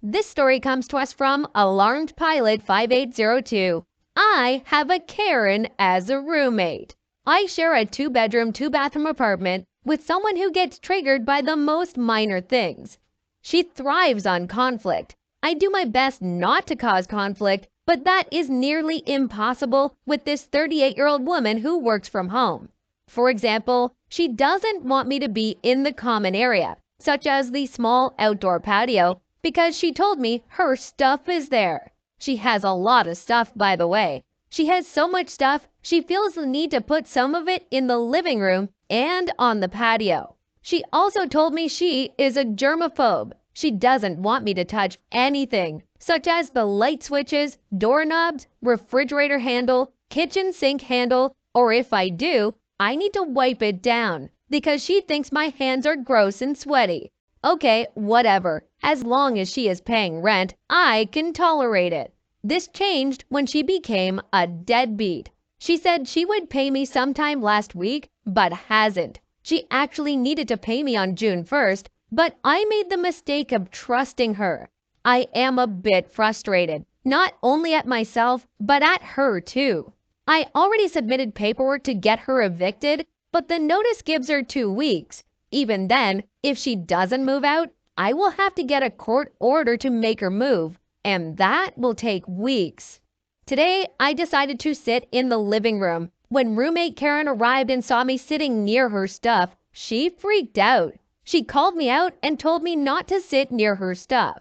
This story comes to us from Alarmed Pilot 5802. I have a Karen as a roommate. I share a 2-bedroom, 2-bathroom apartment with someone who gets triggered by the most minor things. She thrives on conflict. I do my best not to cause conflict, but that is nearly impossible with this 38-year-old woman who works from home. For example, she doesn't want me to be in the common area, such as the small outdoor patio, because she told me her stuff is there. She has a lot of stuff, by the way. She has so much stuff, she feels the need to put some of it in the living room and on the patio. She also told me she is a germaphobe. She doesn't want me to touch anything, such as the light switches, doorknobs, refrigerator handle, kitchen sink handle, or if I do, I need to wipe it down because she thinks my hands are gross and sweaty. Okay, whatever. As long as she is paying rent, I can tolerate it. This changed when she became a deadbeat. She said she would pay me sometime last week, but hasn't. She actually needed to pay me on June 1st, but I made the mistake of trusting her. I am a bit frustrated, not only at myself, but at her too. I already submitted paperwork to get her evicted, but the notice gives her 2 weeks. Even then, if she doesn't move out, I will have to get a court order to make her move, and that will take weeks. Today, I decided to sit in the living room. When roommate Karen arrived and saw me sitting near her stuff, she freaked out. She called me out and told me not to sit near her stuff.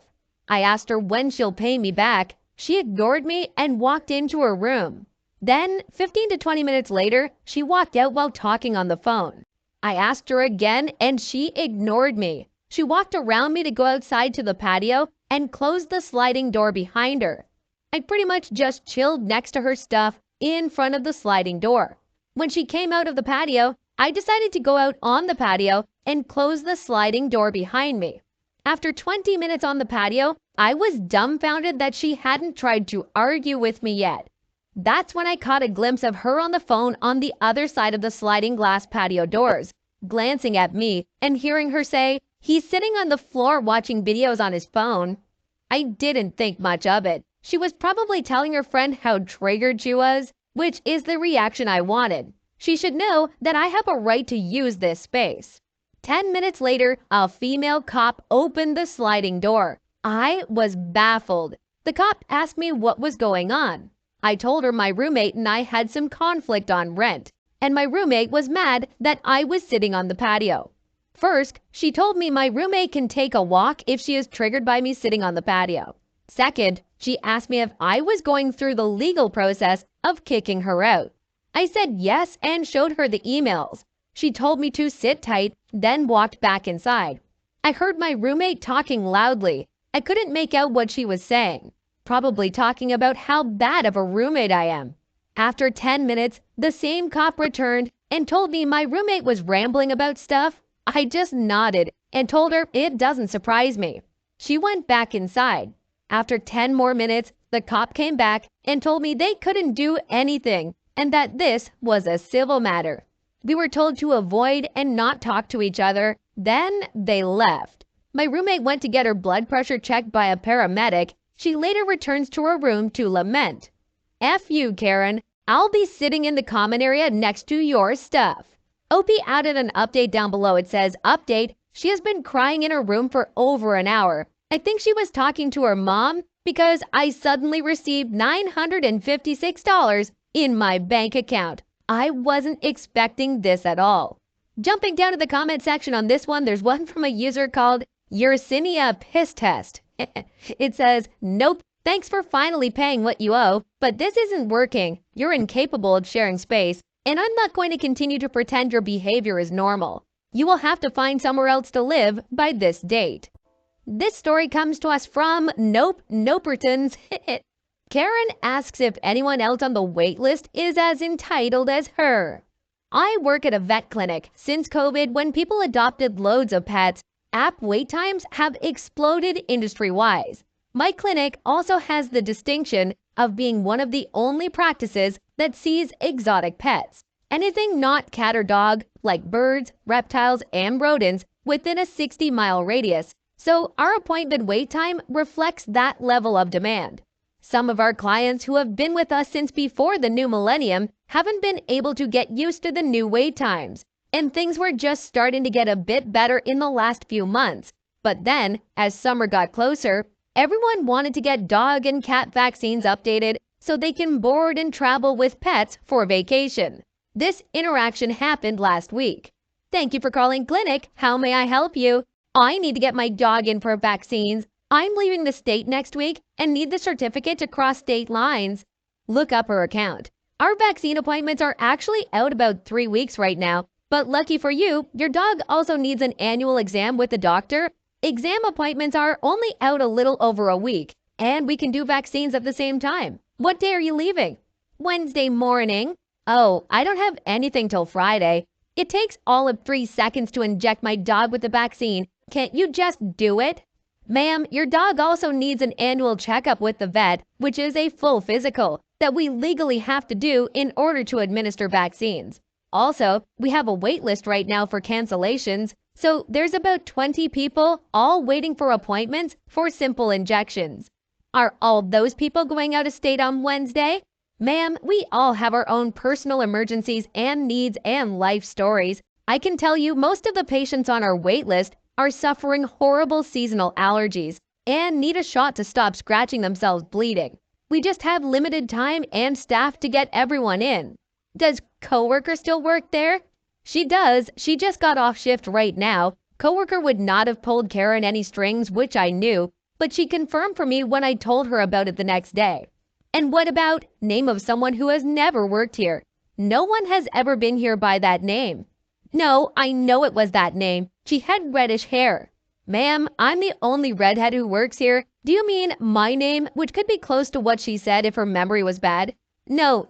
I asked her when she'll pay me back. She ignored me and walked into her room. Then, 15 to 20 minutes later, she walked out while talking on the phone. I asked her again and she ignored me. She walked around me to go outside to the patio and closed the sliding door behind her. I pretty much just chilled next to her stuff in front of the sliding door. When she came out of the patio, I decided to go out on the patio and close the sliding door behind me. After 20 minutes on the patio, I was dumbfounded that she hadn't tried to argue with me yet. That's when I caught a glimpse of her on the phone on the other side of the sliding glass patio doors, glancing at me and hearing her say, "He's sitting on the floor watching videos on his phone." I didn't think much of it. She was probably telling her friend how triggered she was, which is the reaction I wanted. She should know that I have a right to use this space. 10 minutes later, a female cop opened the sliding door. I was baffled. The cop asked me what was going on. I told her my roommate and I had some conflict on rent, and my roommate was mad that I was sitting on the patio. First, she told me my roommate can take a walk if she is triggered by me sitting on the patio. Second, she asked me if I was going through the legal process of kicking her out. I said yes and showed her the emails. She told me to sit tight, then walked back inside. I heard my roommate talking loudly. I couldn't make out what she was saying. Probably talking about how bad of a roommate I am. After 10 minutes, the same cop returned and told me my roommate was rambling about stuff. I just nodded and told her it doesn't surprise me. She went back inside. After 10 more minutes, the cop came back and told me they couldn't do anything and that this was a civil matter. We were told to avoid and not talk to each other. Then they left. My roommate went to get her blood pressure checked by a paramedic. She later returns to her room to lament. "F you, Karen. I'll be sitting in the common area next to your stuff." Opie added an update down below. It says, "Update, she has been crying in her room for over an hour. I think she was talking to her mom because I suddenly received $956 in my bank account. I wasn't expecting this at all." Jumping down to the comment section on this one, there's one from a user called Yersinia Piss Test. It says, "Nope, thanks for finally paying what you owe, but this isn't working. You're incapable of sharing space, and I'm not going to continue to pretend your behavior is normal. You will have to find somewhere else to live by this date." This story comes to us from Nopertons. Karen asks if anyone else on the wait list is as entitled as her. I work at a vet clinic. Since COVID, when people adopted loads of pets, app wait times have exploded industry-wise. My clinic also has the distinction of being one of the only practices that sees exotic pets. Anything not cat or dog, like birds, reptiles, and rodents, within a 60-mile radius. So our appointment wait time reflects that level of demand. Some of our clients who have been with us since before the new millennium haven't been able to get used to the new wait times, and things were just starting to get a bit better in the last few months. But then, as summer got closer, everyone wanted to get dog and cat vaccines updated so they can board and travel with pets for vacation. This interaction happened last week. Thank you for calling Clinic. How may I help you? I need to get my dog in for vaccines. I'm leaving the state next week and need the certificate to cross state lines. Look up her account. Our vaccine appointments are actually out about 3 weeks right now, but lucky for you, your dog also needs an annual exam with the doctor. Exam appointments are only out a little over a week, and we can do vaccines at the same time. What day are you leaving? Wednesday morning. Oh, I don't have anything till Friday. It takes all of 3 seconds to inject my dog with the vaccine. Can't you just do it? Ma'am, your dog also needs an annual checkup with the vet, which is a full physical that we legally have to do in order to administer vaccines. Also, we have a wait list right now for cancellations, so there's about 20 people all waiting for appointments for simple injections. Are all those people going out of state on Wednesday? Ma'am, we all have our own personal emergencies and needs and life stories. I can tell you most of the patients on our wait list are suffering horrible seasonal allergies and need a shot to stop scratching themselves bleeding. We just have limited time and staff to get everyone in. Does coworker still work there? She does. She just got off shift right now. Coworker would not have pulled Karen any strings, which I knew, but she confirmed for me when I told her about it the next day. And what about name of someone who has never worked here? No one has ever been here by that name. No, I know it was that name. She had reddish hair. Ma'am, I'm the only redhead who works here. Do you mean my name, which could be close to what she said if her memory was bad? No,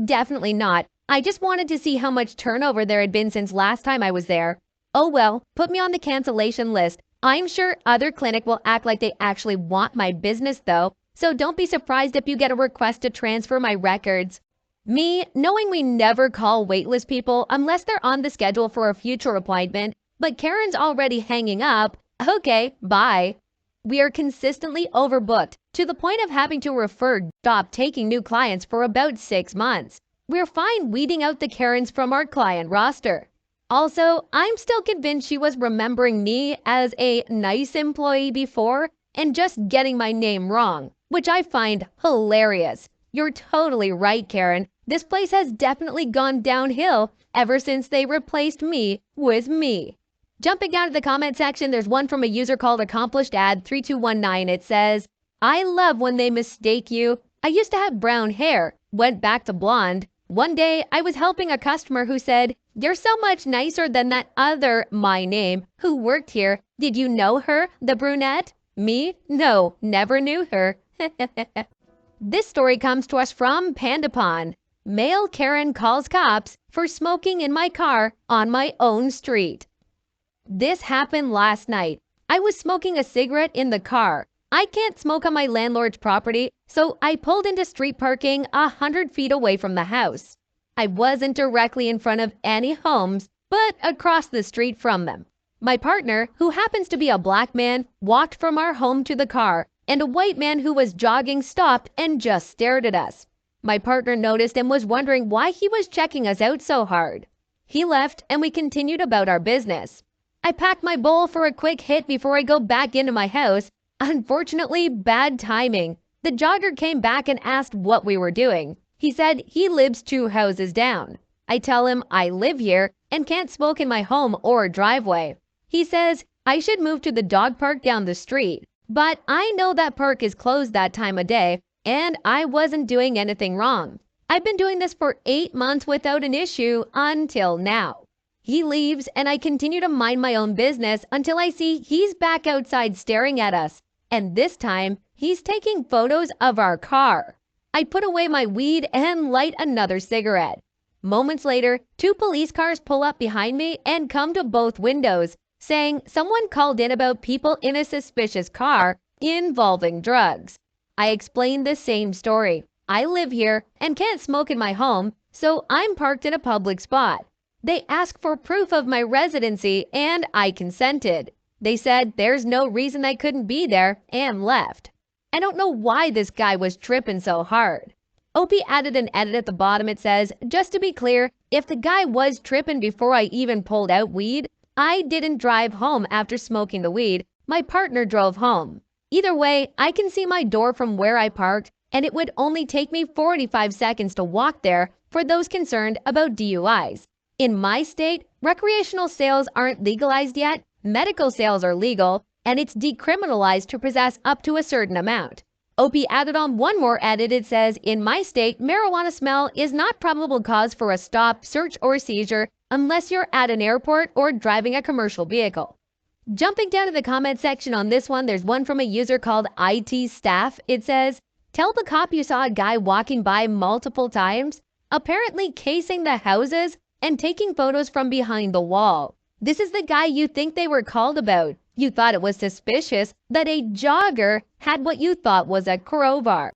definitely not. I just wanted to see how much turnover there had been since last time I was there. Oh well, put me on the cancellation list. I'm sure other clinic will act like they actually want my business though, so don't be surprised if you get a request to transfer my records. Me, knowing we never call waitlist people unless they're on the schedule for a future appointment, but Karen's already hanging up. Okay, bye. We are consistently overbooked to the point of having to stop taking new clients for about 6 months. We're fine weeding out the Karens from our client roster. Also, I'm still convinced she was remembering me as a nice employee before and just getting my name wrong, which I find hilarious. You're totally right, Karen. This place has definitely gone downhill ever since they replaced me with me. Jumping down to the comment section, there's one from a user called Accomplished Ad 3219. It says, I love when they mistake you. I used to have brown hair, went back to blonde. One day I was helping a customer who said, you're so much nicer than that other, my name, who worked here. Did you know her, the brunette? Me? No, never knew her. This story comes to us from Pandapon. Male Karen calls cops for smoking in my car on my own street. This happened last night. I was smoking a cigarette in the car. I can't smoke on my landlord's property, so I pulled into street parking 100 feet away from the house. I wasn't directly in front of any homes, but across the street from them. My partner, who happens to be a black man, walked from our home to the car, and a white man who was jogging stopped and just stared at us. My partner noticed and was wondering why he was checking us out so hard. He left and we continued about our business. I packed my bowl for a quick hit before I go back into my house. Unfortunately, bad timing. The jogger came back and asked what we were doing. He said he lives 2 houses down. I tell him I live here and can't smoke in my home or driveway. He says I should move to the dog park down the street, but I know that park is closed that time of day and I wasn't doing anything wrong. I've been doing this for 8 months without an issue until now. He leaves and I continue to mind my own business until I see he's back outside staring at us. And this time, he's taking photos of our car. I put away my weed and light another cigarette. Moments later, 2 police cars pull up behind me and come to both windows, saying someone called in about people in a suspicious car involving drugs. I explained the same story. I live here and can't smoke in my home, so I'm parked in a public spot. They asked for proof of my residency and I consented. They said there's no reason I couldn't be there and left. I don't know why this guy was tripping so hard. Opie added an edit at the bottom. It says, just to be clear, if the guy was tripping before I even pulled out weed, I didn't drive home after smoking the weed. My partner drove home. Either way, I can see my door from where I parked, and it would only take me 45 seconds to walk there for those concerned about DUIs. In my state, recreational sales aren't legalized yet, medical sales are legal, and it's decriminalized to possess up to a certain amount. Opie added on one more edit. It says, in my state, marijuana smell is not probable cause for a stop, search, or seizure unless you're at an airport or driving a commercial vehicle. Jumping down to the comment section on this one, there's one from a user called IT Staff. It says, tell the cop you saw a guy walking by multiple times, apparently casing the houses and taking photos from behind the wall. This is the guy you think they were called about. You thought it was suspicious that a jogger had what you thought was a crowbar.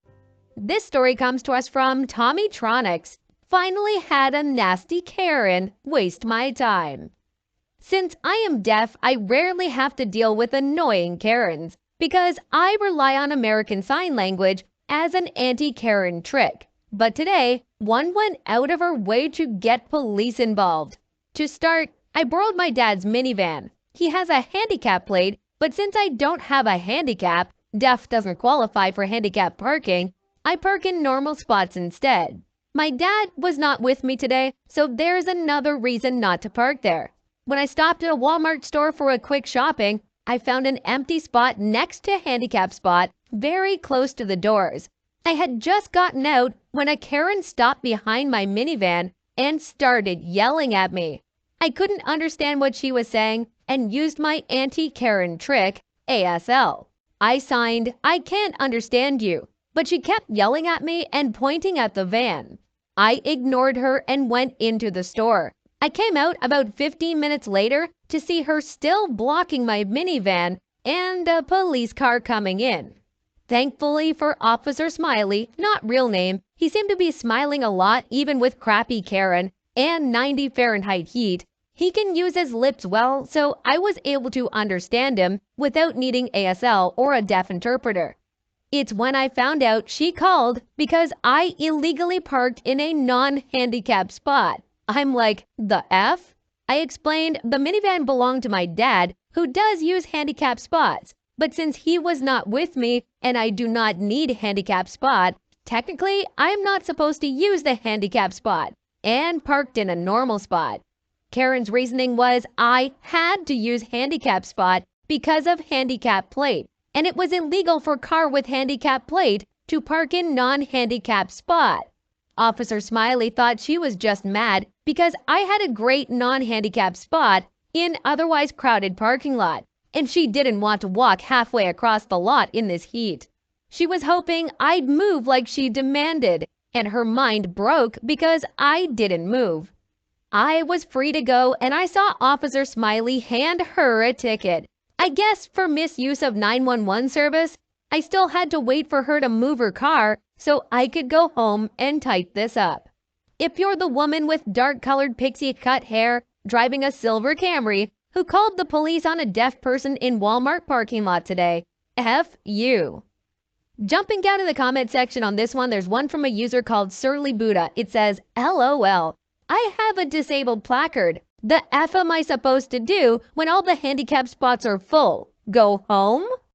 This story comes to us from Tommytronics. Finally had a nasty Karen waste my time. Since I am deaf, I rarely have to deal with annoying Karens because I rely on American Sign Language as an anti-Karen trick. But today, one went out of her way to get police involved. To start, I borrowed my dad's minivan. He has a handicap plate, but since I don't have a handicap, deaf doesn't qualify for handicap parking, I park in normal spots instead. My dad was not with me today, so there's another reason not to park there. When I stopped at a Walmart store for a quick shopping, I found an empty spot next to a handicap spot, very close to the doors. I had just gotten out when a Karen stopped behind my minivan and started yelling at me. I couldn't understand what she was saying and used my anti-Karen trick, ASL. I signed, I can't understand you, but she kept yelling at me and pointing at the van. I ignored her and went into the store. I came out about 15 minutes later to see her still blocking my minivan and a police car coming in. Thankfully for Officer Smiley, not real name, he seemed to be smiling a lot even with crappy Karen and 90 Fahrenheit heat. He can use his lips well, so I was able to understand him without needing ASL or a deaf interpreter. It's when I found out she called because I illegally parked in a non-handicapped spot. I'm like, the F? I explained the minivan belonged to my dad, who does use handicapped spots, but since he was not with me and I do not need a handicapped spot, technically I'm not supposed to use the handicapped spot and parked in a normal spot. Karen's reasoning was I had to use handicap spot because of handicap plate, and it was illegal for car with handicap plate to park in non-handicapped spot. Officer Smiley thought she was just mad because I had a great non-handicapped spot in otherwise crowded parking lot, and she didn't want to walk halfway across the lot in this heat. She was hoping I'd move like she demanded, and her mind broke because I didn't move. I was free to go and I saw Officer Smiley hand her a ticket. I guess for misuse of 911 service. I still had to wait for her to move her car so I could go home and type this up. If you're the woman with dark-colored pixie cut hair driving a silver Camry who called the police on a deaf person in Walmart parking lot today, F you. Jumping down to the comment section on this one, there's one from a user called Surly Buddha. It says, LOL. I have a disabled placard. The F am I supposed to do when all the handicap spots are full? Go home?